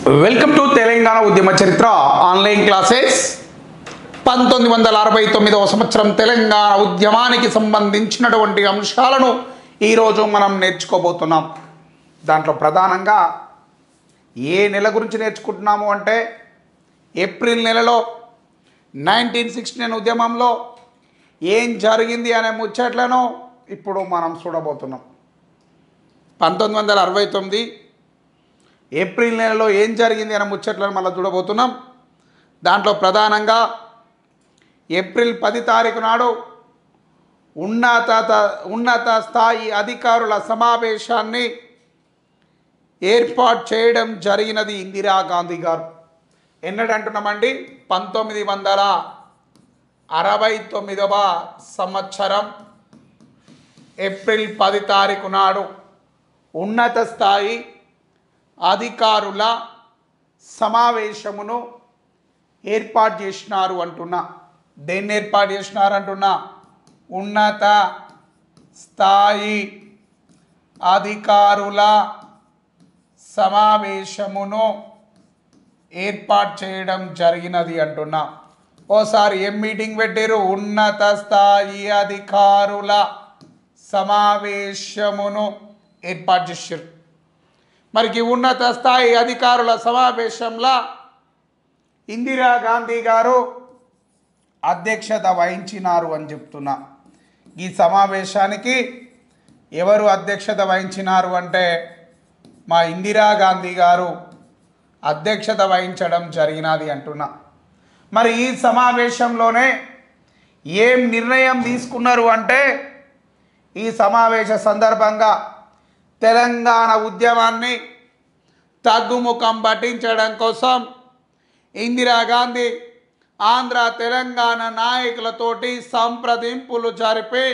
Welcome to Telangana ఉద్యమ చరిత్ర online classes. 1969వ సంవత్సరం తెలంగాణ ఉద్యమానికి సంబంధించినటువంటి అంశాలను ఈరోజు మనం నేర్చుకోబోతున్నాం. దాంట్లో ప్రధానంగా ఏ నెల గురించి నేర్చుకుంటున్నాము అంటే ఏప్రిల్ నెలలో 1969 ఉద్యమంలో ఏం జరిగింది అనే ముచ్చట్లను ఇప్పుడు మనం చూడబోతున్నాం. 1969 ఏప్రిల్ నెలలో ఏం జరిగింది అనే ముచ్చట్లను మళ్ళీ చూడబోతున్నాం. దాంట్లో ప్రధానంగా ఏప్రిల్ 10 తారీఖు నాడు ఉన్నత స్థాయి అధికారుల సమావేశాన్ని ఏర్పాటు చేయడం జరిగినది ఇందిరాగాంధీ గారు. ఎన్నడంటున్నామండి? 1969వ సంవత్సరం ఏప్రిల్ 10 తారీఖు నాడు ఉన్నత స్థాయి అధికారుల సమావేశమును ఏర్పాటు చేసినారు అంటున్నా. దేన్ని ఏర్పాటు చేసినారు అంటున్నా? ఉన్నత స్థాయి అధికారుల సమావేశమును ఏర్పాటు చేయడం జరిగినది అంటున్నా. ఓసారి ఏం మీటింగ్ పెట్టారు? ఉన్నత స్థాయి అధికారుల సమావేశమును ఏర్పాటు చేశారు. మరికి ఉన్నత స్థాయి అధికారుల సమావేశంలో ఇందిరాగాంధీ గారు అధ్యక్షత వహించినారు అని చెప్తున్నా. ఈ సమావేశానికి ఎవరు అధ్యక్షత వహించినారు అంటే మా ఇందిరాగాంధీ గారు అధ్యక్షత వహించడం జరిగినది అంటున్నా. మరి ఈ సమావేశంలోనే ఏం నిర్ణయం తీసుకున్నారు అంటే ఈ సమావేశ సందర్భంగా తెలంగాణ ఉద్యమాన్ని తగ్గుముఖం పట్టించడం కోసం ఇందిరాగాంధీ ఆంధ్ర తెలంగాణ నాయకులతోటి సంప్రదింపులు జరిపి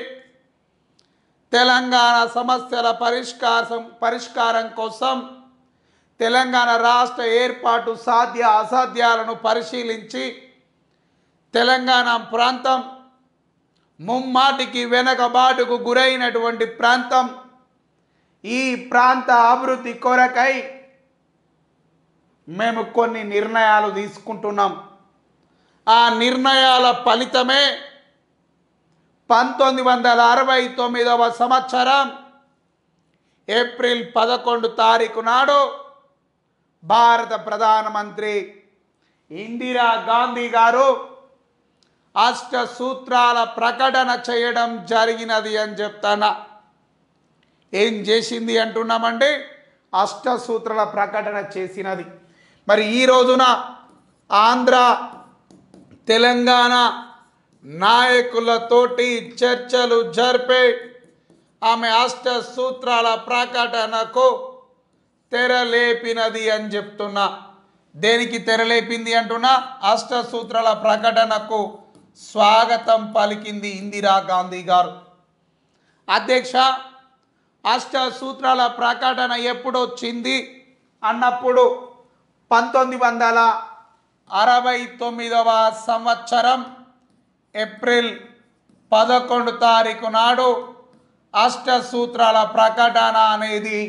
తెలంగాణ సమస్యల పరిష్కారం కోసం తెలంగాణ రాష్ట్ర ఏర్పాటు సాధ్య అసాధ్యాలను పరిశీలించి తెలంగాణ ప్రాంతం ముమ్మాటికి వెనకబాటుకు గురైనటువంటి ప్రాంతం, ఈ ప్రాంత అభివృద్ధి కొరకై మేము కొన్ని నిర్ణయాలు తీసుకుంటున్నాం. ఆ నిర్ణయాల ఫలితమే 1969వ సంవత్సరం ఏప్రిల్ 11 తారీఖు నాడు భారత ప్రధానమంత్రి ఇందిరాగాంధీ గారు అష్ట సూత్రాల ప్రకటన చేయడం జరిగినది అని చెప్తానా. ఏం చేసింది అంటున్నామండి? అష్ట సూత్రాల ప్రకటన చేసినది. మరి ఈ రోజున ఆంధ్ర తెలంగాణ నాయకులతోటి చర్చలు జరిపి ఆమె అష్ట సూత్రాల ప్రకటనకు తెరలేపినది అని చెప్తున్నా. దేనికి తెరలేపింది అంటున్నా? అష్ట సూత్రాల ప్రకటనకు స్వాగతం పలికింది ఇందిరాగాంధీ గారు. అధ్యక్ష, అష్ట సూత్రాల ప్రకటన ఎప్పుడు వచ్చింది అన్నప్పుడు 1969వ సంవత్సరం ఏప్రిల్ 11 తారీఖు నాడు అష్ట సూత్రాల ప్రకటన అనేది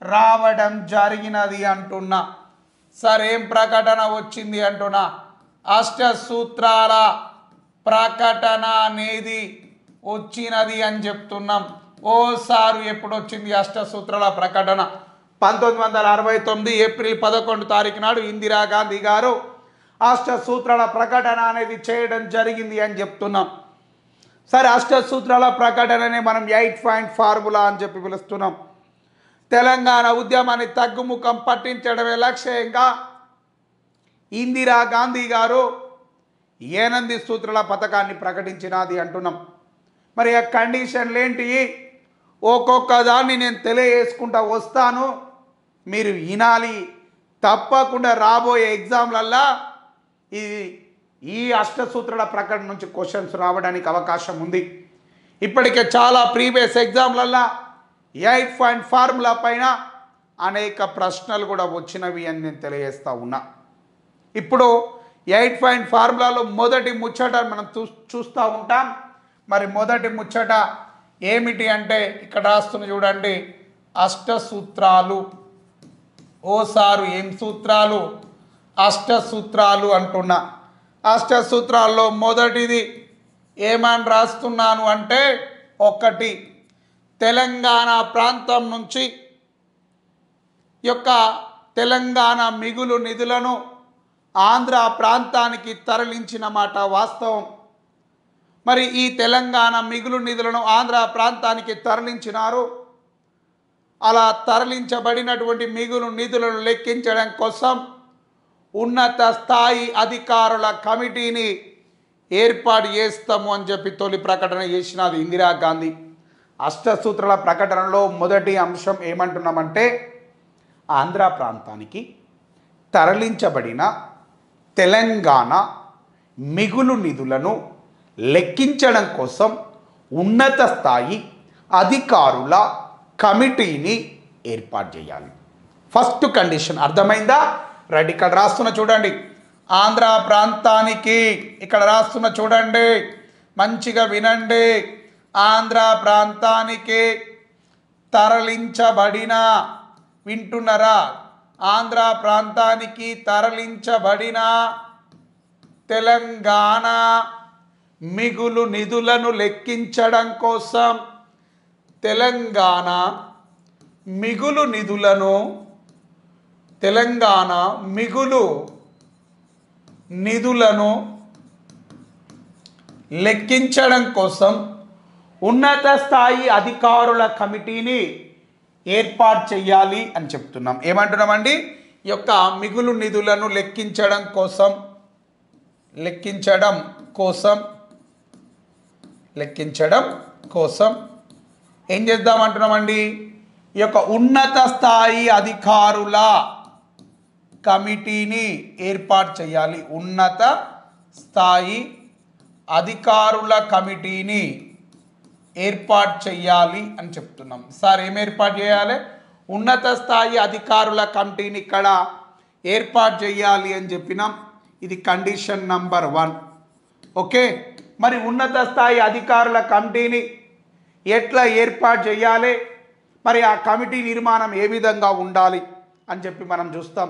రావడం జరిగినది అంటున్నా. సరే, ఏం ప్రకటన వచ్చింది అంటున్నా? అష్ట సూత్రాల ప్రకటన అనేది వచ్చినది అని చెప్తున్నాం. ఓసారి ఎప్పుడు వచ్చింది అష్ట సూత్రాల ప్రకటన? 1969 ఏప్రిల్ 11 తారీఖు నాడు ఇందిరాగాంధీ గారు అష్ట సూత్రాల ప్రకటన అనేది చేయడం జరిగింది అని చెప్తున్నాం. సరే, అష్ట సూత్రాల ప్రకటననే మనం 8 పాయింట్ ఫార్ములా అని చెప్పి పిలుస్తున్నాం. తెలంగాణ ఉద్యమాన్ని తగ్గుముఖం పట్టించడమే లక్ష్యంగా ఇందిరాగాంధీ గారు 8 సూత్రాల పథకాన్ని ప్రకటించినది అంటున్నాం. మరి ఆ కండిషన్లు ఏంటి? ఒక్కొక్క దాన్ని నేను తెలియజేసుకుంటా వస్తాను, మీరు వినాలి. తప్పకుండా రాబోయే ఎగ్జామ్లల్లా ఈ అష్ట సూత్రాల ప్రకటన నుంచి క్వశ్చన్స్ రావడానికి అవకాశం ఉంది. ఇప్పటికే చాలా ప్రీవియస్ ఎగ్జామ్లల్లా 8 పాయింట్ ఫార్ములా పైన అనేక ప్రశ్నలు కూడా వచ్చినవి అని నేను తెలియజేస్తూ ఉన్నా. ఇప్పుడు 8 పాయింట్ ఫార్ములాలో మొదటి ముచ్చట మనం చూస్తూ ఉంటాం. మరి మొదటి ముచ్చట ఏమిటి అంటే ఇక్కడ రాస్తున్న చూడండి, అష్ట సూత్రాలు. ఓసారు ఏం సూత్రాలు? అష్ట సూత్రాలు అంటున్నా. అష్ట సూత్రాల్లో మొదటిది ఏమని రాస్తున్నాను అంటే, ఒకటి, తెలంగాణ ప్రాంతం నుంచి యొక్క తెలంగాణ మిగులు నిధులను ఆంధ్ర ప్రాంతానికి తరలించిన మాట వాస్తవం. మరి ఈ తెలంగాణ మిగులు నిధులను ఆంధ్ర ప్రాంతానికి తరలించినారు. అలా తరలించబడినటువంటి మిగులు నిధులను లెక్కించడం కోసం ఉన్నత స్థాయి అధికారుల కమిటీని ఏర్పాటు చేస్తాము అని చెప్పి తొలి ప్రకటన చేసినది ఇందిరాగాంధీ. అష్టసూత్రాల ప్రకటనలో మొదటి అంశం ఏమంటున్నామంటే, ఆంధ్ర ప్రాంతానికి తరలించబడిన తెలంగాణ మిగులు నిధులను లెక్కించడం కోసం ఉన్నత స్థాయి అధికారుల కమిటీని ఏర్పాటు చేయాలి. ఫస్ట్ కండిషన్ అర్థమైందా? రైట్, ఇక్కడ రాస్తున్న చూడండి. ఆంధ్ర ప్రాంతానికి, ఇక్కడ రాస్తున్న చూడండి, మంచిగా వినండి. ఆంధ్ర ప్రాంతానికి తరలించబడిన, వింటున్నారా? ఆంధ్ర ప్రాంతానికి తరలించబడిన తెలంగాణ మిగులు నిధులను లెక్కించడం కోసం, తెలంగాణ మిగులు నిధులను, తెలంగాణ మిగులు నిధులను లెక్కించడం కోసం ఉన్నత స్థాయి అధికారుల కమిటీని ఏర్పాటు చేయాలి అని చెప్తున్నాం. ఏమంటున్నామండి? ఈ యొక్క మిగులు నిధులను లెక్కించడం కోసం ఏం చేద్దామంటున్నామండి? ఈ యొక్క ఉన్నత స్థాయి అధికారుల కమిటీని ఏర్పాటు చేయాలి. ఉన్నత స్థాయి అధికారుల కమిటీని ఏర్పాటు చేయాలి అని చెప్తున్నాం. సార్ ఏం ఏర్పాటు చేయాలి? ఉన్నత స్థాయి అధికారుల కమిటీని ఇక్కడ ఏర్పాటు చేయాలి అని చెప్పినాం. ఇది కండిషన్ నంబర్ 1. ఓకే, మరి ఉన్నత స్థాయి అధికారుల కమిటీని ఎట్లా ఏర్పాటు చేయాలి, మరి ఆ కమిటీ నిర్మాణం ఏ విధంగా ఉండాలి అని చెప్పి మనం చూస్తాం.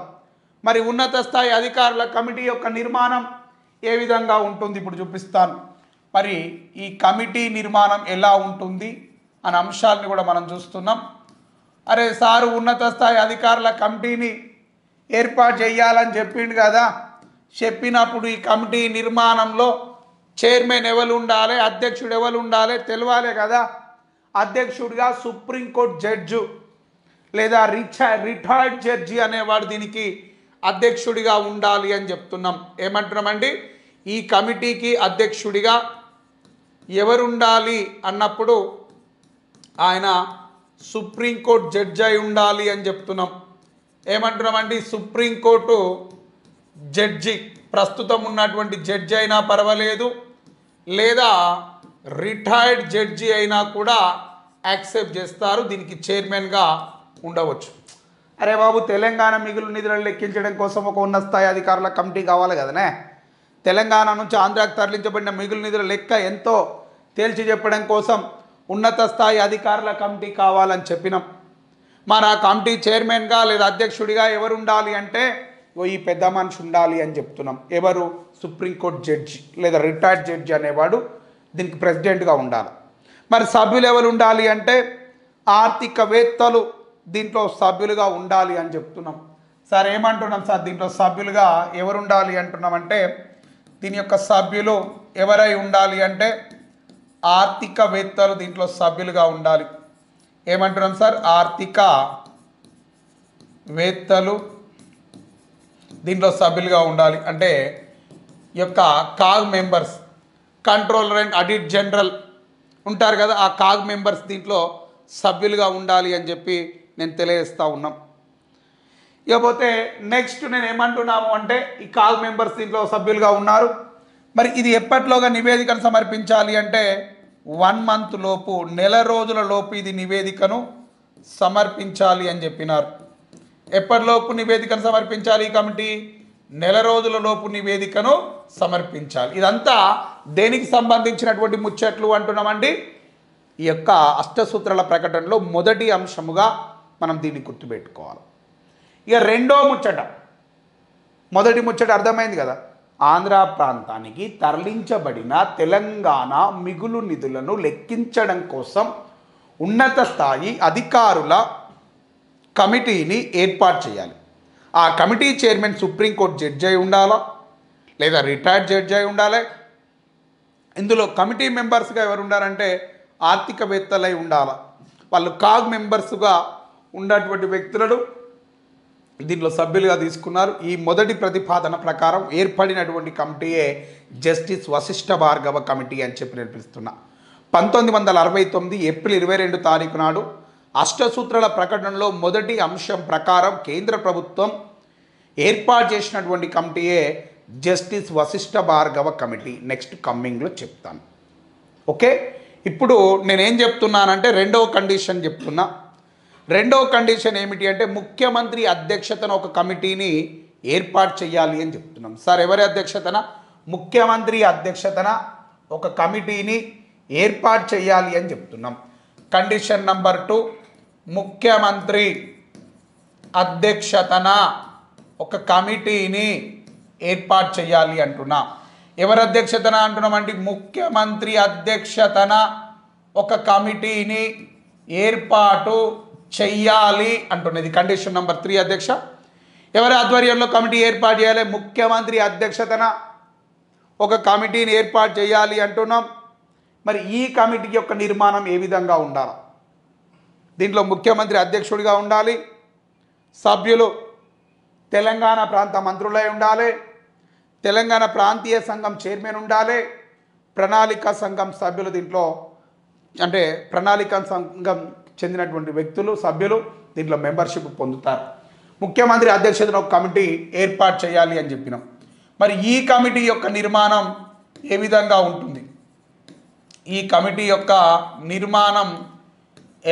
మరి ఉన్నత స్థాయి అధికారుల కమిటీ యొక్క నిర్మాణం ఏ విధంగా ఉంటుంది ఇప్పుడు చూపిస్తాను. మరి ఈ కమిటీ నిర్మాణం ఎలా ఉంటుంది అనే అంశాలను కూడా మనం చూస్తున్నాం. అరే సారు ఉన్నత స్థాయి అధికారుల కమిటీని ఏర్పాటు చేయాలని చెప్పిండు కదా, చెప్పినప్పుడు ఈ కమిటీ నిర్మాణంలో చైర్మన్ ఎవరు ఉండాలి, అధ్యక్షుడు ఎవరు ఉండాలి తెలవాలి కదా. అధ్యక్షుడిగా సుప్రీంకోర్టు జడ్జు లేదా రిటైర్డ్ జడ్జి అనేవాడు దీనికి అధ్యక్షుడిగా ఉండాలి అని చెప్తున్నాం. ఏమంటున్నామండి? ఈ కమిటీకి అధ్యక్షుడిగా ఎవరు ఉండాలి అన్నప్పుడు ఆయన సుప్రీంకోర్టు జడ్జి అయి ఉండాలి అని చెప్తున్నాం. ఏమంటున్నామండి? సుప్రీంకోర్టు జడ్జి, ప్రస్తుతం ఉన్నటువంటి జడ్జి అయినా పర్వాలేదు, లేదా రిటైర్డ్ జడ్జి అయినా కూడా యాక్సెప్ట్ చేస్తారు. దీనికి చైర్మన్గా ఉండవచ్చు. అరే బాబు, తెలంగాణ మిగులు నిధులను లెక్కించడం కోసం ఒక ఉన్నత స్థాయి అధికారుల కమిటీ కావాలి కదనే. తెలంగాణ నుంచి ఆంధ్రాకు తరలించబడిన మిగులు నిధుల లెక్క ఎంతో తేల్చి చెప్పడం కోసం ఉన్నత స్థాయి అధికారుల కమిటీ కావాలని చెప్పినాం. మరి ఆ కమిటీ చైర్మన్గా లేదా అధ్యక్షుడిగా ఎవరు ఉండాలి అంటే ఈ పెద్ద మనిషి ఉండాలి అని చెప్తున్నాం. ఎవరు? సుప్రీంకోర్టు జడ్జి లేదా రిటైర్డ్ జడ్జి అనేవాడు దీనికి ప్రెసిడెంట్గా ఉండాలి. మరి సభ్యులు ఎవరు ఉండాలి అంటే ఆర్థికవేత్తలు దీంట్లో సభ్యులుగా ఉండాలి అని చెప్తున్నాం. సార్ ఏమంటున్నాం సార్? దీంట్లో సభ్యులుగా ఎవరు ఉండాలి అంటున్నామంటే, దీని యొక్క సభ్యులు ఎవరై ఉండాలి అంటే ఆర్థికవేత్తలు దీంట్లో సభ్యులుగా ఉండాలి. ఏమంటున్నాం సార్? ఆర్థికవేత్తలు దీంట్లో సభ్యులుగా ఉండాలి. అంటే ఈ యొక్క CAG members, controller and audit general ఉంటారు కదా, ఆ కాగ్ మెంబర్స్ దీంట్లో సభ్యులుగా ఉండాలి అని చెప్పి నేను తెలియజేస్తూ ఉన్నాం. ఇకపోతే నెక్స్ట్ నేను ఏమంటున్నాము అంటే, ఈ కాగ్ మెంబర్స్ దీంట్లో సభ్యులుగా ఉన్నారు. మరి ఇది ఎప్పటిలోగా నివేదికను సమర్పించాలి అంటే 1 month లోపు, నెల రోజుల లోపు ఇది నివేదికను సమర్పించాలి అని చెప్పినారు. ఎప్పటిలోపు నివేదికను సమర్పించాలి ఈ కమిటీ? నెల రోజుల లోపు నివేదికను సమర్పించాలి. ఇదంతా దేనికి సంబంధించినటువంటి ముచ్చట్లు అంటున్నామండి? ఈ యొక్క అష్టసూత్రాల ప్రకటనలో మొదటి అంశముగా మనం దీన్ని గుర్తుపెట్టుకోవాలి. ఇక రెండో ముచ్చట, మొదటి ముచ్చట అర్థమైంది కదా, ఆంధ్ర ప్రాంతానికి తరలించబడిన తెలంగాణ మిగులు నిధులను లెక్కించడం కోసం ఉన్నత స్థాయి అధికారుల కమిటీని ఏర్పాటు చేయాలి. ఆ కమిటీ చైర్మన్ సుప్రీంకోర్టు జడ్జి అయి ఉండాలా, లేదా రిటైర్డ్ జడ్జి అయి ఉండాలి. ఇందులో కమిటీ మెంబర్స్గా ఎవరు ఉండాలంటే ఆర్థికవేత్తలై ఉండాలి. వాళ్ళు కాగ్ మెంబర్స్గా ఉన్నటువంటి వ్యక్తులను దీంట్లో సభ్యులుగా తీసుకున్నారు. ఈ మొదటి ప్రతిపాదన ప్రకారం ఏర్పడినటువంటి కమిటీయే జస్టిస్ వశిష్ఠ భార్గవ కమిటీ అని చెప్పి నేర్పిస్తున్నా. 1969 ఏప్రిల్ 22 తారీఖు నాడు అష్టసూత్రాల ప్రకటనలో మొదటి అంశం ప్రకారం కేంద్ర ప్రభుత్వం ఏర్పాటు చేసినటువంటి కమిటీయే justice Vashishtha Bhargava committee. Next కమ్మింగ్లో చెప్తాను. ఓకే, ఇప్పుడు నేనేం చెప్తున్నానంటే రెండవ కండిషన్ చెప్తున్నా. రెండవ కండిషన్ ఏమిటి అంటే ముఖ్యమంత్రి అధ్యక్షతన ఒక కమిటీని ఏర్పాటు చేయాలి అని చెప్తున్నాం. సార్ ఎవరి అధ్యక్షతన? ముఖ్యమంత్రి అధ్యక్షతన ఒక కమిటీని ఏర్పాటు చేయాలి అని చెప్తున్నాం. కండిషన్ నంబర్ 2, ముఖ్యమంత్రి అధ్యక్షతన ఒక కమిటీని ఏర్పాటు చేయాలి అంటున్నా. ఎవరి అధ్యక్షతన అంటున్నామంటే ముఖ్యమంత్రి అధ్యక్షతన ఒక కమిటీని ఏర్పాటు చెయ్యాలి అంటున్నది. కండిషన్ నంబర్ 3 అధ్యక్ష. ఎవరి ఆధ్వర్యంలో కమిటీ ఏర్పాటు చేయాలి? ముఖ్యమంత్రి అధ్యక్షతన ఒక కమిటీని ఏర్పాటు చేయాలి అంటున్నాం. మరి ఈ కమిటీ యొక్క నిర్మాణం ఏ విధంగా ఉండాలి? దీంట్లో ముఖ్యమంత్రి అధ్యక్షుడిగా ఉండాలి, సభ్యులు తెలంగాణ ప్రాంత మంత్రులై ఉండాలి, తెలంగాణ ప్రాంతీయ సంఘం చైర్మన్ ఉండాలి, ప్రణాళికా సంఘం సభ్యులు దీంట్లో అంటే ప్రణాళికా సంఘం చెందినటువంటి వ్యక్తులు సభ్యులు దీంట్లో మెంబర్షిప్ పొందుతారు. ముఖ్యమంత్రి అధ్యక్షతన ఒక కమిటీ ఏర్పాటు చేయాలి అని చెప్పినాం. మరి ఈ కమిటీ యొక్క నిర్మాణం ఏ విధంగా ఉంటుంది? ఈ కమిటీ యొక్క నిర్మాణం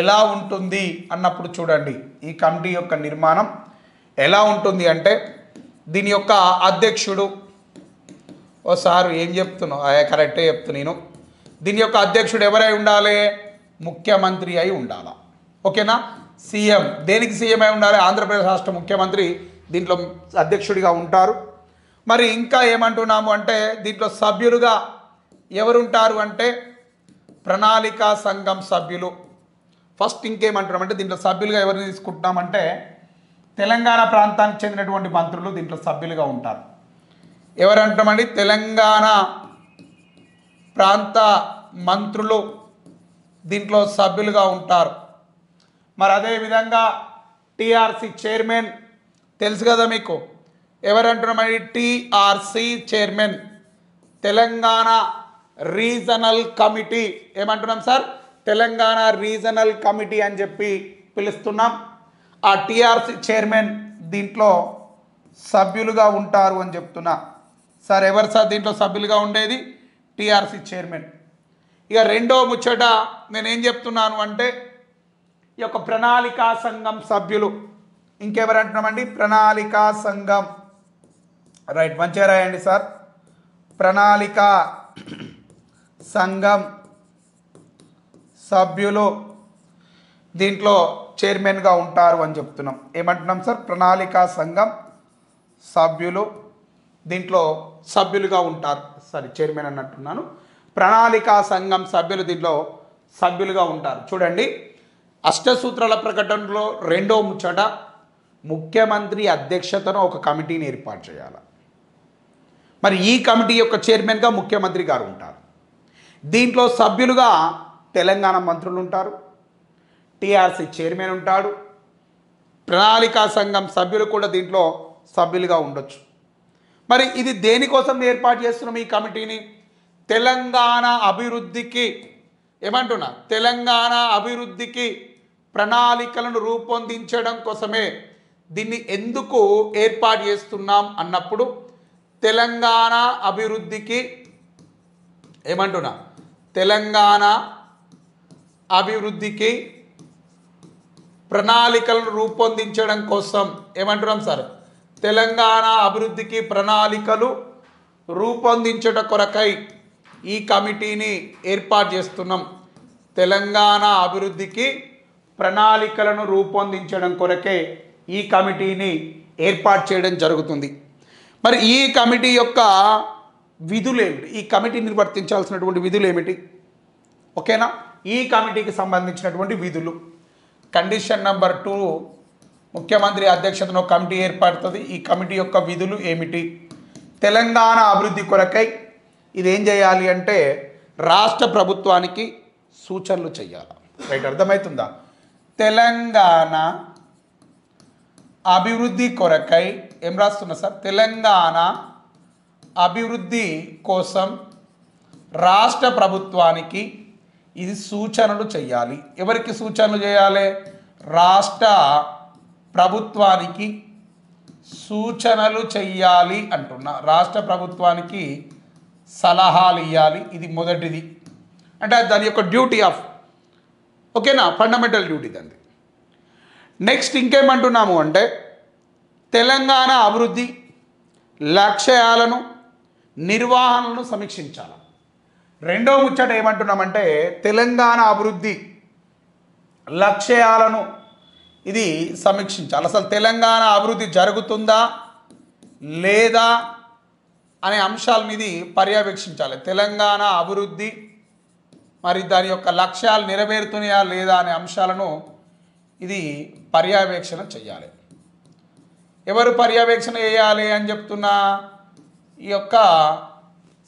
ఎలా ఉంటుంది అన్నప్పుడు చూడండి. ఈ కమిటీ యొక్క నిర్మాణం ఎలా ఉంటుంది అంటే దీని యొక్క అధ్యక్షుడు, ఓసారి ఏం చెప్తున్నావు కరెక్టే చెప్తున్నా నేను, దీని యొక్క అధ్యక్షుడు ఎవరై ఉండాలి? ముఖ్యమంత్రి అయి ఉండాలి. ఓకేనా? సీఎం, దేనికి సీఎం అయి ఉండాలి? ఆంధ్రప్రదేశ్ రాష్ట్ర ముఖ్యమంత్రి దీంట్లో అధ్యక్షుడిగా ఉంటారు. మరి ఇంకా ఏమంటున్నాము అంటే దీంట్లో సభ్యులుగా ఎవరుంటారు అంటే ప్రణాళికా సంఘం సభ్యులు. ఫస్ట్ ఇంకేమంటున్నామంటే దీంట్లో సభ్యులుగా ఎవరిని తీసుకుంటున్నామంటే తెలంగాణ ప్రాంతానికి చెందినటువంటి మంత్రులు దీంట్లో సభ్యులుగా ఉంటారు. ఎవరంటామండి? తెలంగాణ ప్రాంత మంత్రులు దీంట్లో సభ్యులుగా ఉంటారు. మరి అదేవిధంగా టీఆర్సీ చైర్మన్ తెలుసు కదా మీకు, ఎవరంటున్నామండి? TRC chairman, Telangana regional committee. ఏమంటున్నాం సార్? తెలంగాణ రీజనల్ కమిటీ అని చెప్పి పిలుస్తున్నాం. ఆ టీఆర్సీ చైర్మన్ దీంట్లో సభ్యులుగా ఉంటారు అని చెప్తున్నా. సార్ ఎవరు సార్ దీంట్లో సభ్యులుగా ఉండేది? TRC chairman. ఇక రెండో ముచ్చట నేనేం చెప్తున్నాను అంటే ఈ యొక్క ప్రణాళికా సంఘం సభ్యులు ఇంకెవరు అంటున్నామండి? ప్రణాళికా సంఘం. రైట్, మంచిగా రాయండి సార్. ప్రణాళికా సంఘం సభ్యులు దీంట్లో చైర్మన్గా ఉంటారు అని చెప్తున్నాం. ఏమంటున్నాం సార్? ప్రణాళికా సంఘం సభ్యులు దీంట్లో సభ్యులుగా ఉంటారు. సారీ, చైర్మన్ అన్నట్టున్నాను. ప్రణాళికా సంఘం సభ్యులు దీంట్లో సభ్యులుగా ఉంటారు. చూడండి, అష్టసూత్రాల ప్రకటనలో రెండో ముచ్చట ముఖ్యమంత్రి అధ్యక్షతన ఒక కమిటీని ఏర్పాటు చేయాలి. మరి ఈ కమిటీ యొక్క చైర్మన్గా ముఖ్యమంత్రి గారు ఉంటారు. దీంట్లో సభ్యులుగా తెలంగాణ మంత్రులు ఉంటారు, టీఆర్సీ చైర్మన్ ఉంటాడు, ప్రణాళికా సంఘం సభ్యులు కూడా దీంట్లో సభ్యులుగా ఉండొచ్చు. మరి ఇది దేనికోసం ఏర్పాటు చేస్తున్నాం ఈ కమిటీని? తెలంగాణ అభివృద్ధికి, ఏమంటున్నా, తెలంగాణ అభివృద్ధికి ప్రణాళికలను రూపొందించడం కోసమే దీన్ని ఎందుకు ఏర్పాటు చేస్తున్నాం అన్నప్పుడు తెలంగాణ అభివృద్ధికి, ఏమంటున్నా, తెలంగాణ అభివృద్ధికి ప్రణాళికలను రూపొందించడం కోసం ఏమంటున్నాం సార్? తెలంగాణ అభివృద్ధికి ప్రణాళికలు రూపొందించడం కొరకై ఈ కమిటీని ఏర్పాటు చేస్తున్నాం. తెలంగాణ అభివృద్ధికి ప్రణాళికలను రూపొందించడం కొరకే ఈ కమిటీని ఏర్పాటు చేయడం జరుగుతుంది. మరి ఈ కమిటీ యొక్క విధులు ఏమిటి, ఈ కమిటీ నిర్వర్తించాల్సినటువంటి విధులు ఏమిటి? ఓకేనా, ఈ కమిటీకి సంబంధించినటువంటి విధులు. కండిషన్ నెంబర్ 2, ముఖ్యమంత్రి అధ్యక్షతన కమిటీ ఏర్పడుతుంది. ఈ కమిటీ యొక్క విధులు ఏమిటి? తెలంగాణ అభివృద్ధి కొరకై ఇదేం చేయాలి అంటే రాష్ట్ర ప్రభుత్వానికి సూచనలు చేయాలి. రైట్, అర్థమవుతుందా? తెలంగాణ అభివృద్ధి కొరకై ఏం రాస్తున్నా సార్? తెలంగాణ అభివృద్ధి కోసం రాష్ట్ర ప్రభుత్వానికి ఇది సూచనలు చేయాలి. ఎవరికి సూచనలు చేయాలి? రాష్ట్ర ప్రభుత్వానికి సూచనలు చెయ్యాలి అంటున్నా. రాష్ట్ర ప్రభుత్వానికి సలహాలు ఇవ్వాలి. ఇది మొదటిది, అంటే దాని యొక్క డ్యూటీ ఆఫ్, ఓకేనా, ఫండమెంటల్ డ్యూటీ దాన్ని. నెక్స్ట్ ఇంకేమంటున్నాము అంటే తెలంగాణ అభివృద్ధి లక్ష్యాలను నిర్వహణను సమీక్షించాలి. రెండో ముచ్చట ఏమంటున్నామంటే తెలంగాణ అభివృద్ధి లక్ష్యాలను ఇది సమీక్షించాలి. అసలు తెలంగాణ అభివృద్ధి జరుగుతుందా లేదా అనే అంశాలను ఇది పర్యవేక్షించాలి. తెలంగాణ అభివృద్ధి మరి దాని యొక్క లక్ష్యాలు నెరవేరుతున్నాయా లేదా అనే అంశాలను ఇది పర్యవేక్షణ చేయాలి. ఎవరు పర్యవేక్షణ చేయాలి అని చెప్తున్నా? ఈ యొక్క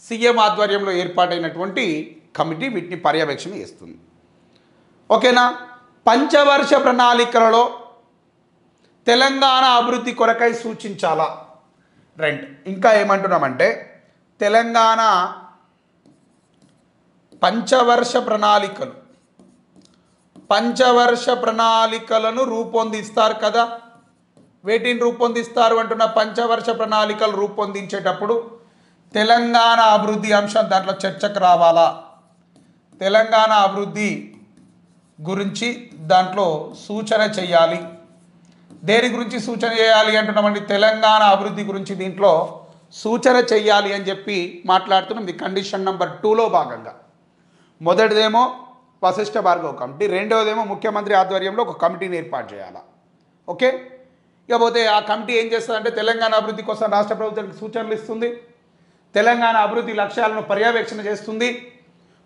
సీఎం ఆధ్వర్యంలో ఏర్పాటైనటువంటి కమిటీ వీటిని పర్యవేక్షణ చేస్తుంది. ఓకేనా. పంచవర్ష ప్రణాళికలలో తెలంగాణ అభివృద్ధి కొరకై సూచించాలా. రైట్, ఇంకా ఏమంటున్నామంటే తెలంగాణ పంచవర్ష ప్రణాళికలను రూపొందిస్తారు కదా. వేటిని రూపొందిస్తారు అంటున్న? పంచవర్ష ప్రణాళికలు రూపొందించేటప్పుడు తెలంగాణ అభివృద్ధి అంశం దాంట్లో చర్చకు రావాలా. తెలంగాణ అభివృద్ధి గురించి దాంట్లో సూచన చేయాలి. దేని గురించి సూచన చేయాలి అంటున్నామండి? తెలంగాణ అభివృద్ధి గురించి దీంట్లో సూచన చేయాలి అని చెప్పి మాట్లాడుతున్నాం. ఇది కండిషన్ నెంబర్ 2లో భాగంగా. మొదటిదేమో వశిష్ఠ భార్గవ్ కమిటీ, రెండవదేమో ముఖ్యమంత్రి ఆధ్వర్యంలో ఒక కమిటీని ఏర్పాటు చేయాలి. ఓకే. ఇకపోతే ఆ కమిటీ ఏం చేస్తుందంటే తెలంగాణ అభివృద్ధి కోసం రాష్ట్ర ప్రభుత్వానికి సూచనలు ఇస్తుంది, తెలంగాణ అభివృద్ధి లక్ష్యాలను పర్యవేక్షణ చేస్తుంది,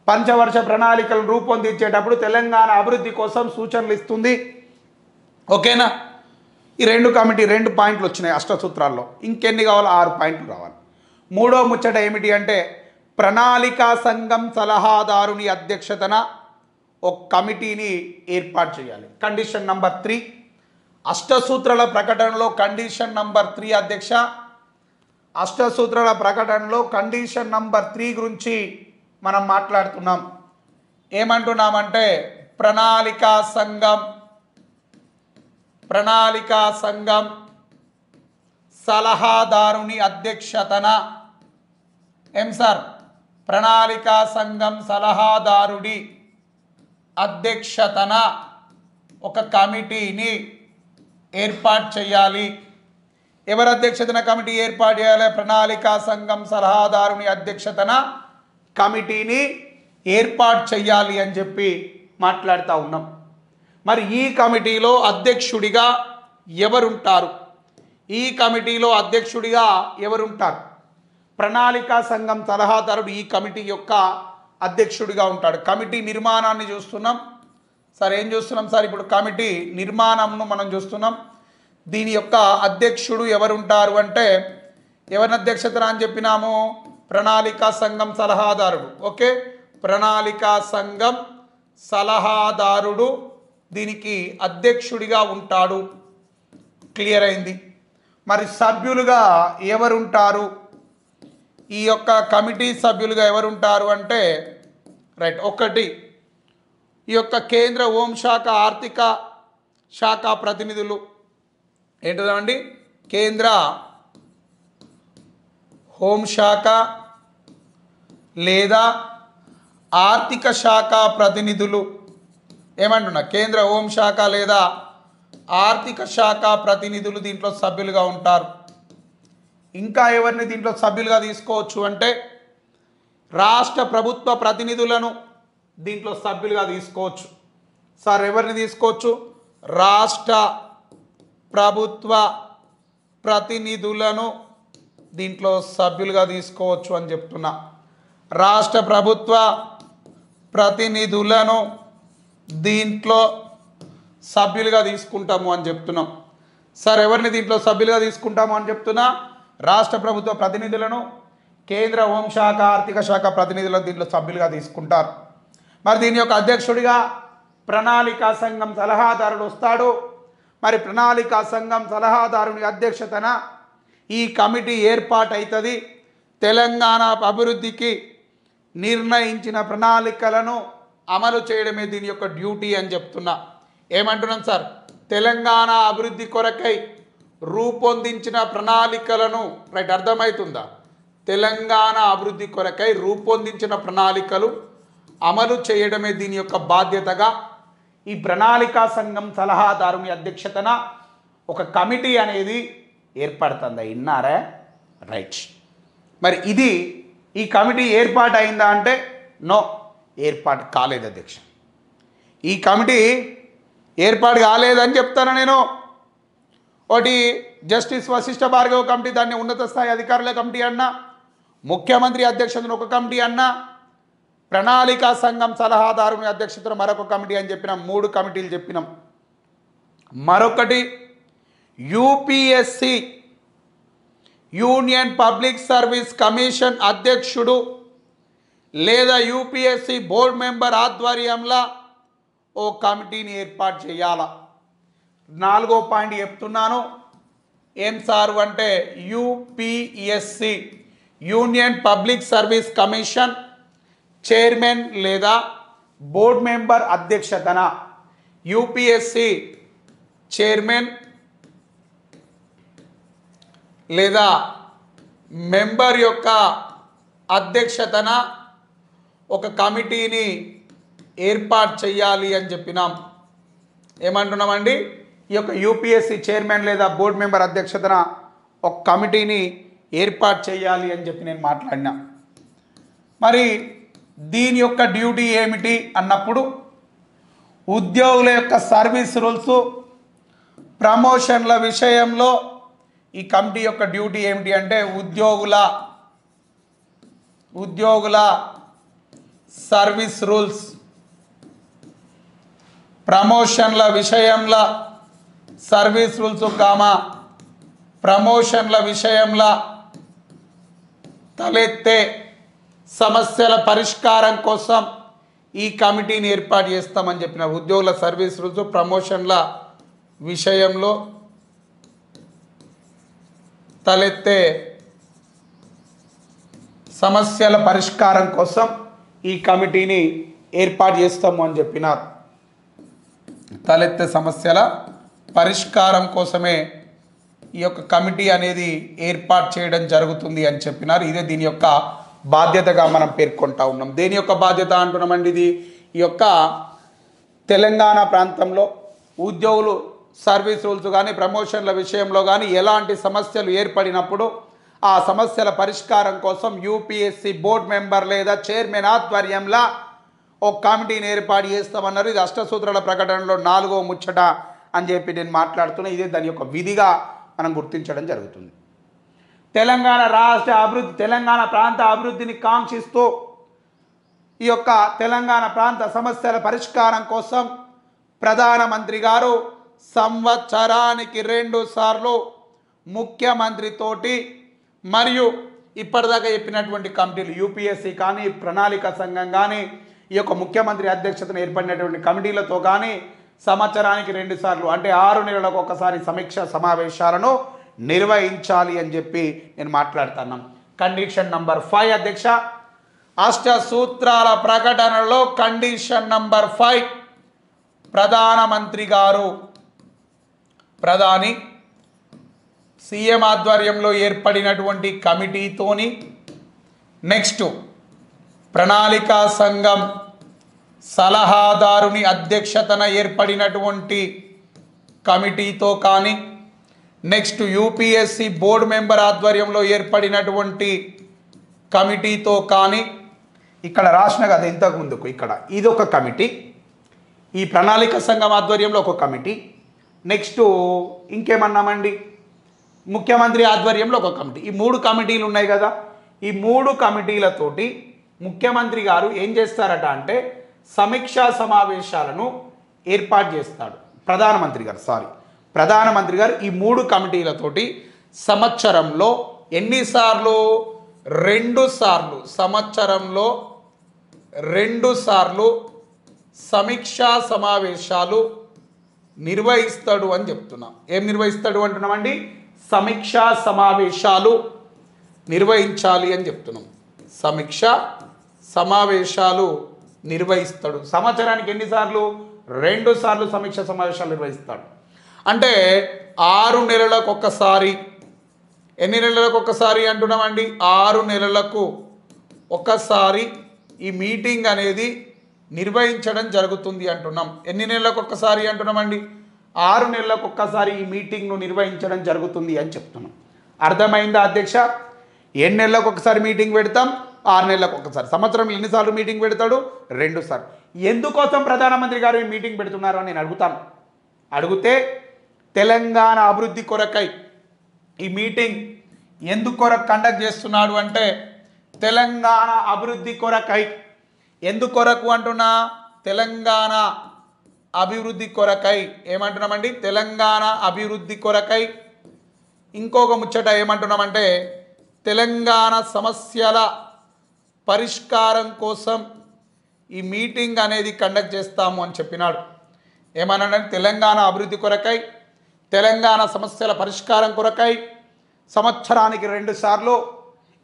పంచవర్ష ప్రణాళికలను రూపొందించేటప్పుడు తెలంగాణ అభివృద్ధి కోసం సూచనలు ఇస్తుంది. ఓకేనా. ఈ రెండు పాయింట్లు వచ్చినాయి అష్టసూత్రాల్లో. ఇంకెన్ని కావాలో? 6 పాయింట్లు రావాలి. మూడో ముచ్చట ఏమిటి అంటే ప్రణాళికా సంఘం సలహాదారుని అధ్యక్షతన ఒక కమిటీని ఏర్పాటు చేయాలి. కండిషన్ నెంబర్ 3 అష్టసూత్రాల ప్రకటనలో కండిషన్ నెంబర్ 3 అధ్యక్ష, అష్టసూత్రాల ప్రకటనలో కండిషన్ నెంబర్ 3 గురించి మనం మాట్లాడుతున్నాం. ఏమంటున్నామంటే ప్రణాళికా సంఘం సలహాదారుని అధ్యక్షతన ఏం సార్? ప్రణాళికా సంఘం సలహాదారుడి అధ్యక్షతన ఒక కమిటీని ఏర్పాటు చేయాలి. ఎవరి అధ్యక్షతన కమిటీ ఏర్పాటు చేయాలి? ప్రణాళికా సంఘం సలహాదారుని అధ్యక్షతన కమిటీని ఏర్పాటు చేయాలి అని చెప్పి మాట్లాడుతూ ఉన్నాం. మరి ఈ కమిటీలో అధ్యక్షుడిగా ఎవరుంటారు? ప్రణాళికా సంఘం సలహాదారుడు ఈ కమిటీ యొక్క అధ్యక్షుడిగా ఉంటాడు. కమిటీ నిర్మాణాన్ని చూస్తున్నాం సార్. ఏం చూస్తున్నాం సార్? ఇప్పుడు కమిటీ నిర్మాణంను మనం చూస్తున్నాం. దీని యొక్క అధ్యక్షుడు ఎవరుంటారు అంటే ఎవరిని అధ్యక్షతన అని చెప్పినాము? ప్రణాళికా సంఘం సలహాదారుడు. ఓకే, ప్రణాళికా సంఘం సలహాదారుడు దీనికి అధ్యక్షుడిగా ఉంటాడు. క్లియర్ అయింది. మరి సభ్యులుగా ఎవరుంటారు? ఈ యొక్క కమిటీ సభ్యులుగా ఎవరుంటారు అంటే రైట్, ఒకటి ఈ యొక్క కేంద్ర హోంశాఖ ఆర్థిక శాఖ ప్రతినిధులు. ఏంటండి? కేంద్ర హోంశాఖ లేదా ఆర్థిక శాఖ ప్రతినిధులు. ఏమంటున్నా? కేంద్ర హోంశాఖ లేదా ఆర్థిక శాఖ ప్రతినిధులు దీంట్లో సభ్యులుగా ఉంటారు. ఇంకా ఎవరిని దీంట్లో సభ్యులుగా తీసుకోవచ్చు అంటే రాష్ట్ర ప్రభుత్వ ప్రతినిధులను దీంట్లో సభ్యులుగా తీసుకోవచ్చు. సార్ ఎవరిని తీసుకోవచ్చు? రాష్ట్ర ప్రభుత్వ ప్రతినిధులను దీంట్లో సభ్యులుగా తీసుకోవచ్చు అని చెప్తున్నా. రాష్ట్ర ప్రభుత్వ ప్రతినిధులను దీంట్లో సభ్యులుగా తీసుకుంటాము అని చెప్తున్నాం. సార్ ఎవరిని దీంట్లో సభ్యులుగా తీసుకుంటాము అని చెప్తున్నా? రాష్ట్ర ప్రభుత్వ ప్రతినిధులను, కేంద్ర హోంశాఖ, ఆర్థిక శాఖ ప్రతినిధులను దీంట్లో సభ్యులుగా తీసుకుంటారు. మరి దీని యొక్క అధ్యక్షుడిగా ప్రణాళికా సంఘం సలహాదారుడు వస్తాడు. మరి ప్రణాళికా సంఘం సలహాదారుని అధ్యక్షతన ఈ కమిటీ ఏర్పాటవుతుంది. తెలంగాణ అభివృద్ధికి నిర్ణయించిన ప్రణాళికలను అమలు చేయడమే దీని యొక్క డ్యూటీ అని చెప్తున్నా. ఏమంటున్నాం సార్? తెలంగాణ అభివృద్ధి కొరకై రూపొందించిన ప్రణాళికలను, రైట్, అర్థమవుతుందా? తెలంగాణ అభివృద్ధి కొరకై రూపొందించిన ప్రణాళికలు అమలు చేయడమే దీని యొక్క బాధ్యతగా ఈ ప్రణాళికా సంఘం సలహాదారుని అధ్యక్షతన ఒక కమిటీ అనేది ఏర్పడుతుంది. విన్నారా? రైట్. మరి ఇది ఈ కమిటీ ఏర్పాటు అయిందా అంటే నో, ఏర్పాటు కాలేదు అధ్యక్ష. ఈ కమిటీ ఏర్పాటు కాలేదని చెప్తాను నేను. ఒకటి జస్టిస్ వశిష్ఠ భార్గవ కమిటీ, దాన్ని ఉన్నత స్థాయి అధికారుల కమిటీ అన్నా, ముఖ్యమంత్రి అధ్యక్షతన ఒక కమిటీ అన్నా, ప్రణాళికా సంఘం సలహాదారుని అధ్యక్షతన మరొక కమిటీ అని చెప్పినాం. 3 కమిటీలు చెప్పినాం. మరొకటి UPSC, union public service commission అధ్యక్షుడు లేదా యూపీఎస్సి బోర్డు మెంబర్ ఆధ్వర్యంలో ఓ కమిటీని ఏర్పాటు చేయాల. 4వ పాయింట్ చెప్తున్నాను. ఏం సారు అంటే UPSC, union public service commission chairman లేదా బోర్డు మెంబర్ అధ్యక్షతన యూపీఎస్సి చైర్మన్ లేదా మెంబర్ యొక్క అధ్యక్షతన ఒక కమిటీని ఏర్పాటు చేయాలి అని చెప్పినాం. ఏమంటున్నామండి? ఈ యొక్క యూపీఎస్సి చైర్మన్ లేదా బోర్డు మెంబర్ అధ్యక్షతన ఒక కమిటీని ఏర్పాటు చేయాలి అని చెప్పి నేను మాట్లాడినా. మరి దీని యొక్క డ్యూటీ ఏమిటి అన్నప్పుడు ఉద్యోగుల యొక్క సర్వీస్ రూల్స్, ప్రమోషన్ల విషయంలో ఈ కమిటీ యొక్క డ్యూటీ ఏమిటి అంటే ఉద్యోగుల సర్వీస్ రూల్స్, ప్రమోషన్ల విషయంలో సర్వీస్ రూల్స్ ప్రమోషన్ల విషయంలో తలెత్తే సమస్యల పరిష్కారం కోసం ఈ కమిటీని ఏర్పాటు చేస్తామని చెప్పిన. ఉద్యోగుల సర్వీస్ రూల్స్, ప్రమోషన్ల విషయంలో తలెత్తే సమస్యల పరిష్కారం కోసం ఈ కమిటీని ఏర్పాటు చేస్తాము అని చెప్పినారు. తలెత్తే సమస్యల పరిష్కారం కోసమే ఈ యొక్క కమిటీ అనేది ఏర్పాటు చేయడం జరుగుతుంది అని చెప్పినారు. ఇదే దీని యొక్క బాధ్యతగా మనం పేర్కొంటా ఉన్నాం. దేని యొక్క బాధ్యత అంటున్నామండి? ఇది ఈ యొక్క తెలంగాణ ప్రాంతంలో ఉద్యోగులు సర్వీస్ రూల్స్ కానీ ప్రమోషన్ల విషయంలో కానీ ఎలాంటి సమస్యలు ఏర్పడినప్పుడు ఆ సమస్యల పరిష్కారం కోసం యూపీఎస్సి బోర్డు మెంబర్ లేదా చైర్మన్ ఆధ్వర్యంలో ఒక కమిటీని ఏర్పాటు చేస్తామన్నారు. ఇది అష్టసూత్రాల ప్రకటనలో 4వ ముచ్చట అని చెప్పి నేను మాట్లాడుతున్నా. ఇదే దాని యొక్క విధిగా మనం గుర్తించడం జరుగుతుంది. తెలంగాణ రాష్ట్ర అభివృద్ధి, తెలంగాణ ప్రాంత అభివృద్ధిని కాంక్షిస్తూ ఈ యొక్క తెలంగాణ ప్రాంత సమస్యల పరిష్కారం కోసం ప్రధానమంత్రి గారు సంవత్సరానికి 2 సార్లు ముఖ్యమంత్రితోటి మరియు ఇప్పటిదాకా చెప్పినటువంటి కమిటీలు యూపీఎస్సి కానీ, ప్రణాళిక సంఘం కానీ, ఈ యొక్క ముఖ్యమంత్రి అధ్యక్షతను ఏర్పడినటువంటి కమిటీలతో కానీ సంవత్సరానికి 2 సార్లు అంటే 6 నెలలకు ఒకసారి సమీక్ష సమావేశాలను నిర్వహించాలి అని చెప్పి నేను మాట్లాడుతున్నాం. కండిషన్ నంబర్ 5 అధ్యక్ష, అష్టసూత్రాల ప్రకటనలో కండిషన్ నంబర్ 5 ప్రధానమంత్రి గారు, ప్రధాని సీఎం ఆధ్వర్యంలో ఏర్పడినటువంటి కమిటీతోని, నెక్స్ట్ ప్రణాళికా సంఘం సలహాదారుని అధ్యక్షతన ఏర్పడినటువంటి కమిటీతో కానీ, నెక్స్ట్ యూపీఎస్సి బోర్డు మెంబర్ ఆధ్వర్యంలో ఏర్పడినటువంటి కమిటీతో కానీ, ఇక్కడ రాసిన కదా ఇంతకు ముందుకు, ఇక్కడ ఇదొక కమిటీ, ఈ ప్రణాళిక సంఘం ఆధ్వర్యంలో ఒక కమిటీ, నెక్స్ట్ ఇంకేమన్నామండి, ముఖ్యమంత్రి ఆధ్వర్యంలో ఒక కమిటీ. ఈ 3 కమిటీలు ఉన్నాయి కదా, ఈ 3 కమిటీలతోటి ముఖ్యమంత్రి గారు ఏం చేస్తారట అంటే సమీక్షా సమావేశాలను ఏర్పాటు చేస్తాడు. ప్రధానమంత్రి గారు ఈ 3 కమిటీలతోటి సంవత్సరంలో ఎన్నిసార్లు? 2 సార్లు, సంవత్సరంలో 2 సార్లు సమీక్షా సమావేశాలు నిర్వహిస్తాడు అని చెప్తున్నాం. ఏం నిర్వహిస్తాడు అంటున్నామండి? సమీక్షా సమావేశాలు నిర్వహించాలి అని చెప్తున్నాం. సమీక్షా సమావేశాలు నిర్వహిస్తాడు. సంవత్సరానికి ఎన్నిసార్లు? 2 సార్లు సమీక్షా సమావేశాలు నిర్వహిస్తాడు. అంటే 6 నెలలకు ఒక్కసారి. ఎన్ని నెలలకు ఒక్కసారి అంటున్నామండి? 6 నెలలకు ఒకసారి ఈ మీటింగ్ అనేది నిర్వహించడం జరుగుతుంది అంటున్నాం. ఎన్ని నెలలకు ఒక్కసారి అంటున్నామండి? 6 నెలలకు ఒక్కసారి ఈ మీటింగ్ను నిర్వహించడం జరుగుతుంది అని చెప్తున్నాం. అర్థమైందా అధ్యక్ష? ఎన్ని నెలలకు ఒకసారి మీటింగ్ పెడతాం? 6 నెలలకు ఒకసారి. సంవత్సరంలో ఎన్నిసార్లు మీటింగ్ పెడతాడు? 2 సార్లు. ఎందుకోసం ప్రధానమంత్రి గారు ఈ మీటింగ్ పెడుతున్నారు అని నేను అడుగుతాను. అడిగితే తెలంగాణ అభివృద్ధి కొరకై ఈ మీటింగ్ ఎందుకు కొరకు కండక్ట్ చేస్తున్నాడు అంటే తెలంగాణ అభివృద్ధి కొరకై. ఎందుకొరకు అంటున్నా? తెలంగాణ అభివృద్ధి కొరకై. ఏమంటున్నామండి? తెలంగాణ అభివృద్ధి కొరకై. ఇంకొక ముచ్చట ఏమంటున్నామంటే తెలంగాణ సమస్యల పరిష్కారం కోసం ఈ మీటింగ్ అనేది కండక్ట్ చేస్తాము అని చెప్పినాడు. ఏమన్నాడంటే తెలంగాణ అభివృద్ధి కొరకై, తెలంగాణ సమస్యల పరిష్కారం కొరకై సంవత్సరానికి 2 సార్లు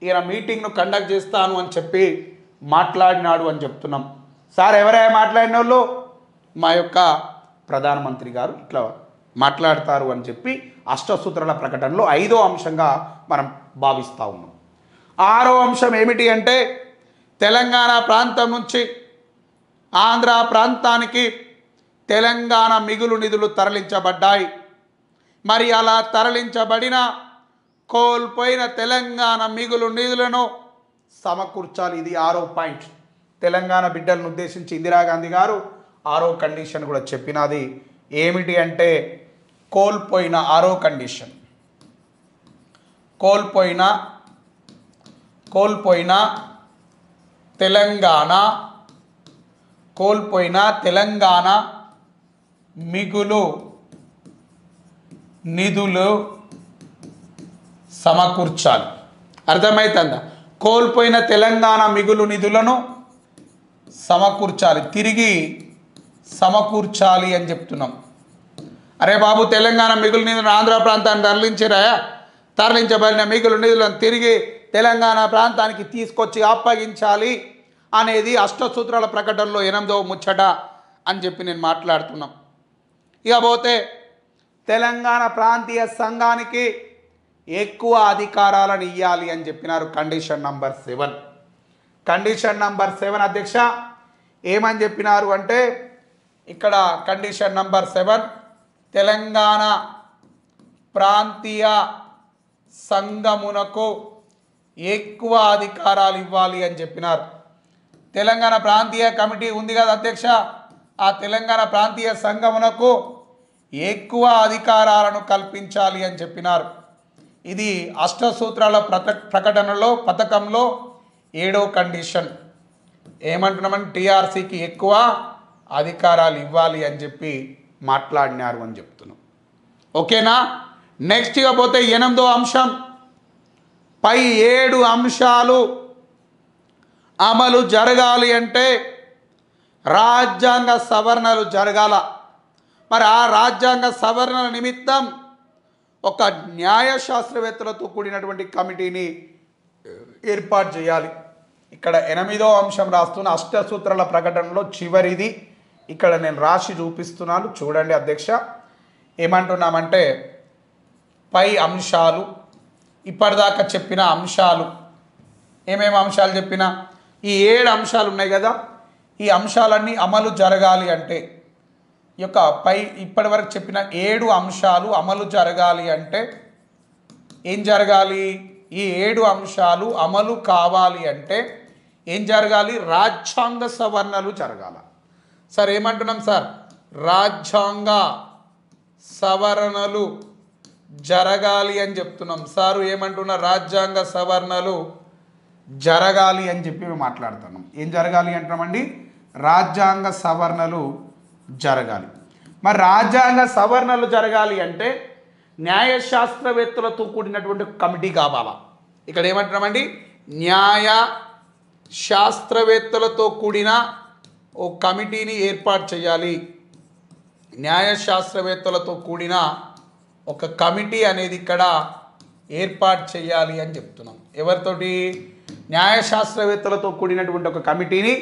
ఈయన మీటింగ్ను కండక్ట్ చేస్తాను అని చెప్పి మాట్లాడినాడు అని చెప్తున్నాం. సార్ ఎవరైనా మాట్లాడిన వాళ్ళు? మా యొక్క ప్రధానమంత్రి గారు ఇట్లా మాట్లాడతారు అని చెప్పి అష్టసూత్రాల ప్రకటనలో 5వ అంశంగా మనం భావిస్తూ ఉన్నాం. 6వ అంశం ఏమిటి అంటే తెలంగాణ ప్రాంతం నుంచి ఆంధ్ర ప్రాంతానికి తెలంగాణ మిగులు నిధులు తరలించబడ్డాయి. మరి అలా తరలించబడిన కోల్పోయిన తెలంగాణ మిగులు నిధులను సమకూర్చాలి. ఇది 6వ పాయింట్. తెలంగాణ బిడ్డలను ఉద్దేశించి ఇందిరాగాంధీ గారు 6వ కండిషన్ కూడా చెప్పినది. ఏమిటి అంటే కోల్పోయిన 6వ కండిషన్, కోల్పోయిన తెలంగాణ మిగులు నిధులు సమకూర్చాలి. అర్థమవుతుందా? కోల్పోయిన తెలంగాణ మిగులు నిధులను సమకూర్చాలి, తిరిగి సమకూర్చాలి అని చెప్తున్నాం. అరే బాబు, తెలంగాణ మిగులు నిధులను ఆంధ్ర ప్రాంతాన్ని తరలించబడిన మిగులు నిధులను తిరిగి తెలంగాణ ప్రాంతానికి తీసుకొచ్చి అప్పగించాలి అనేది అష్టసూత్రాల ప్రకటనలో 8వ ముచ్చట అని చెప్పి నేను మాట్లాడుతున్నాం. ఇక పోతే తెలంగాణ ప్రాంతీయ సంఘానికి ఎక్కువ అధికారాలను ఇవ్వాలి అని చెప్పినారు. Condition number 7. కండిషన్ నంబర్ 7 అధ్యక్ష ఏమని చెప్పినారు అంటే ఇక్కడ కండిషన్ నంబర్ 7 తెలంగాణ ప్రాంతీయ సంఘమునకు ఎక్కువ అధికారాలు ఇవ్వాలి అని చెప్పినారు. తెలంగాణ ప్రాంతీయ కమిటీ ఉంది కదా అధ్యక్ష, ఆ తెలంగాణ ప్రాంతీయ సంఘమునకు ఎక్కువ అధికారాలను కల్పించాలి అని చెప్పినారు. ఇది అష్టసూత్రాల ప్రకటనలో పథకంలో 7వ కండిషన్. ఏమంటున్నామని టీఆర్సీకి ఎక్కువ అధికారాలు ఇవ్వాలి అని చెప్పి మాట్లాడినారు అని చెప్తున్నాం. ఓకేనా? నెక్స్ట్ ఇక పోతే 8వ అంశం, పై 7 అంశాలు అమలు జరగాలి అంటే రాజ్యాంగ సవరణలు జరగాల. మరి ఆ రాజ్యాంగ సవరణల నిమిత్తం ఒక న్యాయశాస్త్రవేత్తలతో కూడినటువంటి కమిటీని ఏర్పాటు చేయాలి. ఇక్కడ 8వ అంశం రాస్తున్న అష్టసూత్రాల ప్రకటనలో చివరిది ఇక్కడ నేను రాసి చూపిస్తున్నాను, చూడండి అధ్యక్ష. ఏమంటున్నామంటే పై అంశాలు, ఇప్పటిదాకా చెప్పిన అంశాలు, ఏమేమి అంశాలు చెప్పినా ఈ 7 అంశాలు ఉన్నాయి కదా, ఈ అంశాలన్నీ అమలు జరగాలి అంటే ఈ యొక్క పై ఇప్పటి వరకు చెప్పిన 7 అంశాలు అమలు జరగాలి అంటే ఏం జరగాలి? ఈ 7 అంశాలు అమలు కావాలి అంటే ఏం జరగాలి? రాజ్యాంగ సవరణలు జరగాల. సార్ ఏమంటున్నాం సార్? రాజ్యాంగ సవరణలు జరగాలి అని చెప్తున్నాం. సారు ఏమంటున్నారు? రాజ్యాంగ సవరణలు జరగాలి అని చెప్పి మేము మాట్లాడుతున్నాం. ఏం జరగాలి అంటున్నామండి? రాజ్యాంగ సవరణలు జరగాలి. మరి రాజ్యాంగ సవరణలు జరగాలి అంటే న్యాయ శాస్త్రవేత్తలతో కూడినటువంటి కమిటీ కావాలా? ఇక్కడ ఏమంటున్నామండి? న్యాయ శాస్త్రవేత్తలతో కూడిన ఓ కమిటీని ఏర్పాటు చేయాలి. న్యాయ శాస్త్రవేత్తలతో కూడిన ఒక కమిటీ అనేది ఇక్కడ ఏర్పాటు చేయాలి అని చెప్తున్నాం. ఎవరితోటి? న్యాయ శాస్త్రవేత్తలతో కూడినటువంటి ఒక కమిటీని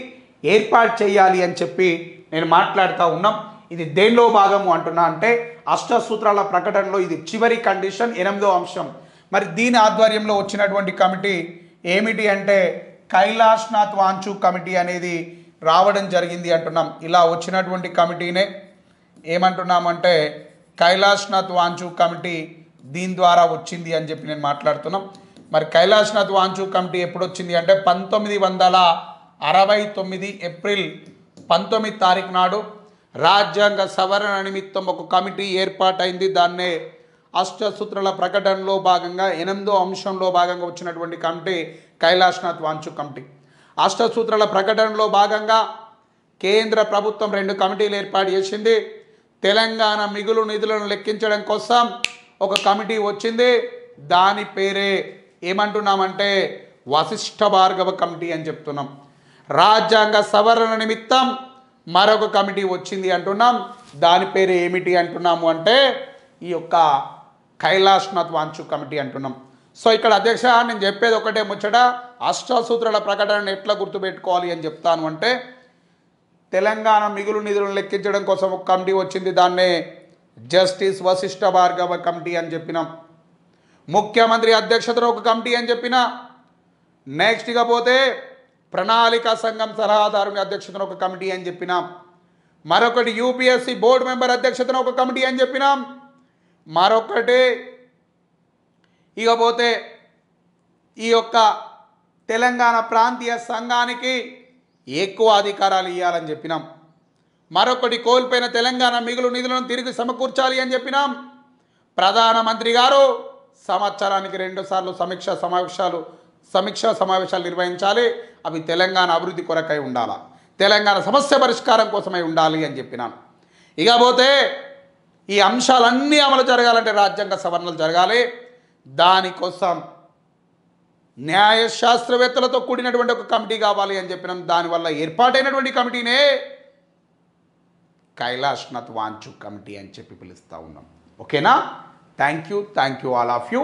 ఏర్పాటు చేయాలి అని చెప్పి నేను మాట్లాడుతూ ఉన్నాం. ఇది దేనిలో భాగము అంటున్నా అంటే అష్టసూత్రాల ప్రకటనలో ఇది చివరి కండిషన్, 8వ అంశం. మరి దీని ఆధ్వర్యంలో వచ్చినటువంటి కమిటీ ఏమిటి అంటే కైలాష్నాథ్ వాంచు కమిటీ అనేది రావడం జరిగింది అంటున్నాం. ఇలా వచ్చినటువంటి కమిటీనే ఏమంటున్నామంటే కైలాష్నాథ్ వాంచు కమిటీ దీని ద్వారా వచ్చింది అని చెప్పి నేను మాట్లాడుతున్నాం. మరి కైలాష్నాథ్ వాంచు కమిటీ ఎప్పుడు వచ్చింది అంటే 1969 ఏప్రిల్ 19 తారీఖు నాడు రాజ్యాంగ సవరణ నిమిత్తం ఒక కమిటీ ఏర్పాటైంది. దాన్నే అష్టసూత్రాల ప్రకటనలో భాగంగా 8వ అంశంలో భాగంగా వచ్చినటువంటి కమిటీ కైలాష్నాథ్ వాంచు కమిటీ. అష్టసూత్రాల ప్రకటనలో భాగంగా కేంద్ర ప్రభుత్వం 2 కమిటీలు ఏర్పాటు చేసింది. తెలంగాణ మిగులు నిధులను లెక్కించడం కోసం ఒక కమిటీ వచ్చింది. దాని పేరే ఏమంటున్నామంటే వశిష్ఠ భార్గవ కమిటీ అని చెప్తున్నాం. రాజ్యాంగ సవరణ నిమిత్తం మరొక కమిటీ వచ్చింది అంటున్నాం. దాని పేరు ఏమిటి అంటున్నాము అంటే ఈ యొక్క కైలాష్నాథ్ వాంచు కమిటీ అంటున్నాం. సో ఇక్కడ అధ్యక్ష నేను చెప్పేది ఒకటే ముచ్చట, అష్టసూత్రాల ప్రకటనను ఎట్లా గుర్తుపెట్టుకోవాలి అని చెప్తాను అంటే తెలంగాణ మిగులు నిధులను లెక్కించడం కోసం ఒక కమిటీ వచ్చింది. దాన్నే జస్టిస్ వశిష్ఠ భార్గవ కమిటీ అని చెప్పినాం. ముఖ్యమంత్రి అధ్యక్షతన ఒక కమిటీ అని చెప్పిన. నెక్స్ట్ ఇక పోతే ప్రణాళికా సంఘం సలహాదారుని అధ్యక్షతన ఒక కమిటీ అని చెప్పినాం. మరొకటి యూపీఎస్సీ బోర్డు మెంబర్ అధ్యక్షతన ఒక కమిటీ అని చెప్పినాం. మరొకటి ఇకపోతే ఈ యొక్క తెలంగాణ ప్రాంతీయ సంఘానికి ఎక్కువ అధికారాలు ఇవ్వాలని చెప్పినాం. మరొకటి కోల్పోయిన తెలంగాణ మిగులు నిధులను తిరిగి సమకూర్చాలి అని చెప్పినాం. ప్రధానమంత్రి గారు సంవత్సరానికి 2 సార్లు సమీక్షా సమావేశాలు నిర్వహించాలి. అవి తెలంగాణ అభివృద్ధి కొరకై ఉండాలి, తెలంగాణ సమస్య పరిష్కారం కోసమై ఉండాలి అని చెప్పినాను. ఇకపోతే ఈ అంశాలన్నీ అమలు జరగాలంటే రాజ్యాంగ సవరణలు జరగాలి. దానికోసం న్యాయ శాస్త్రవేత్తలతో కూడినటువంటి ఒక కమిటీ కావాలి అని చెప్పినాం. దానివల్ల ఏర్పాటైనటువంటి కమిటీనే కైలాష్నాథ్ వాంచు కమిటీ అని చెప్పి పిలుస్తూ ఉన్నాం. ఓకేనా? Thank you all of you.